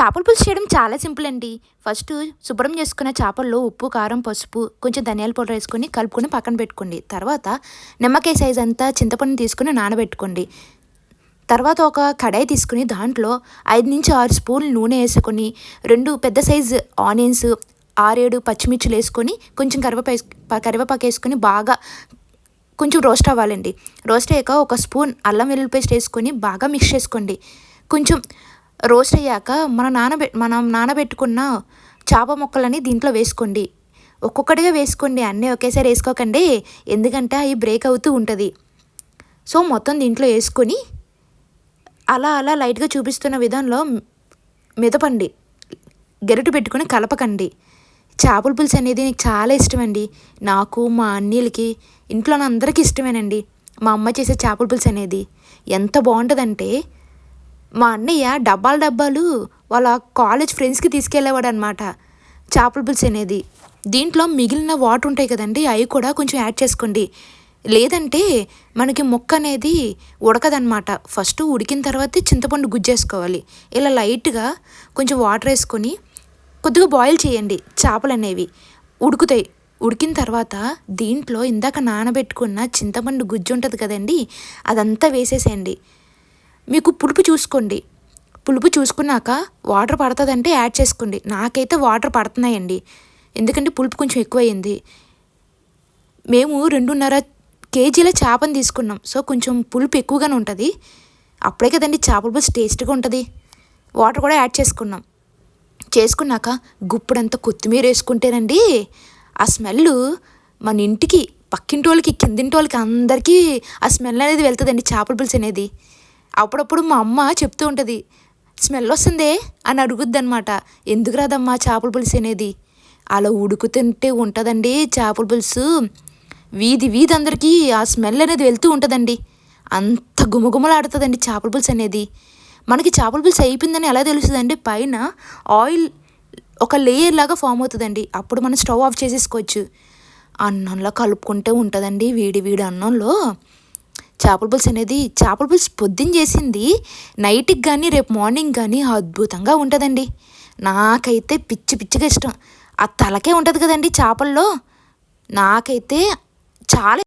చేపల పులుసు చేయడం చాలా సింపుల్ అండి. ఫస్ట్ శుభ్రం చేసుకున్న చేపల్లో ఉప్పు, కారం, పసుపు, కొంచెం ధనియాల పౌడర్ వేసుకొని కలుపుకొని పక్కన పెట్టుకోండి. తర్వాత నిమ్మకాయ సైజ్ అంతా చింతపండు తీసుకుని నానబెట్టుకోండి. తర్వాత ఒక కడాయి తీసుకుని దాంట్లో 5-6 స్పూన్లు నూనె వేసుకొని 2 పెద్ద సైజు ఆనియన్స్, 6-7 పచ్చిమిర్చిలు వేసుకొని కొంచెం కరివేపాకు వేసుకొని బాగా కొంచెం రోస్ట్ అవ్వాలండి. రోస్ట్ అయ్యాక ఒక స్పూన్ అల్లం వెల్లుల్లి పేస్ట్ వేసుకొని బాగా మిక్స్ చేసుకోండి. కొంచెం రోస్ట్ అయ్యాక మనం నానబెట్టుకున్న చేప ముక్కలని దీంట్లో వేసుకోండి. ఒక్కొక్కటిగా వేసుకోండి, అన్నీ ఒకేసారి వేసుకోకండి, ఎందుకంటే అవి బ్రేక్ అవుతూ ఉంటుంది. సో మొత్తం దీంట్లో వేసుకొని అలా లైట్గా చూపిస్తున్న విధంలో మెదపండి, గరిటె పెట్టుకొని కలపకండి. చేపల పులుసు అనేది నాకు చాలా ఇష్టమండి. నాకు, మా అన్నీలకి, ఇంట్లో అందరికీ ఇష్టమేనండి. మా అమ్మ చేసే చేపల పులుసు అనేది ఎంత బాగుంటుందంటే, మా అన్నయ్య డబ్బాలు వాళ్ళ కాలేజ్ ఫ్రెండ్స్కి తీసుకెళ్ళేవాడు అనమాట చేపల పులుసు అనేది. దీంట్లో మిగిలిన వాటర్ ఉంటాయి కదండి, అవి కూడా కొంచెం యాడ్ చేసుకోండి, లేదంటే మనకి ముక్క అనేది ఉడకదనమాట. ఫస్ట్ ఉడికిన తర్వాత చింతపండు గుజ్జేసుకోవాలి. ఇలా లైట్గా కొంచెం వాటర్ వేసుకొని కొద్దిగా బాయిల్ చేయండి. చేపలు అనేవి ఉడుకుతాయి. ఉడికిన తర్వాత దీంట్లో ఇందాక నానబెట్టుకున్న చింతపండు గుజ్జు ఉంటుంది కదండి, అదంతా వేసేసేయండి. మీకు పులుపు చూసుకోండి, పులుపు చూసుకున్నాక వాటర్ పడుతుందంటే యాడ్ చేసుకోండి. నాకైతే వాటర్ పడుతున్నాయండి, ఎందుకంటే పులుపు కొంచెం ఎక్కువైంది. మేము 2.5 కేజీల చేపను తీసుకున్నాం, సో కొంచెం పులుపు ఎక్కువగానే ఉంటుంది. అప్పుడే కదండి చేపల పులుసు టేస్ట్గా ఉంటుంది. వాటర్ కూడా యాడ్ చేసుకున్నాక గుప్పుడంతా కొత్తిమీర వేసుకుంటేనండి ఆ స్మెల్ మన ఇంటికి, పక్కింటి వాళ్ళకి, కిందింటి వాళ్ళకి అందరికీ ఆ స్మెల్ అనేది వెళ్తుందండి చేపల పులుసు అనేది. అప్పుడప్పుడు మా అమ్మ చెప్తూ ఉంటుంది, స్మెల్ వస్తుందే అని అడుగుద్ది అనమాట. ఎందుకు రాదమ్మా చేపల పులుసు అనేది, అలా ఉడుకుతుంటే ఉంటుందండి చేపల పులుసు. వీధి అందరికీ ఆ స్మెల్ అనేది వెళ్తూ ఉంటుందండి. అంత గుమగుమలాడుతుందండి చేపల పులుసు అనేది. మనకి చేపల పులుసు అయిపోయిందని ఎలా తెలుస్తుందండి, పైన ఆయిల్ ఒక లేయర్ లాగా ఫామ్ అవుతుందండి. అప్పుడు మనం స్టవ్ ఆఫ్ చేసేసుకోవచ్చు. అన్నంలో కలుపుకుంటూ ఉంటుందండి, వేడి అన్నంలో చేపల పులుసు అనేది. చేపల పులుసు పొద్దున్న చేసింది నైట్కి కానీ రేపు మార్నింగ్ కానీ అద్భుతంగా ఉంటుందండి. నాకైతే పిచ్చిగా ఇష్టం. ఆ తలకే ఉంటుంది కదండి చేపల్లో, నాకైతే చాలా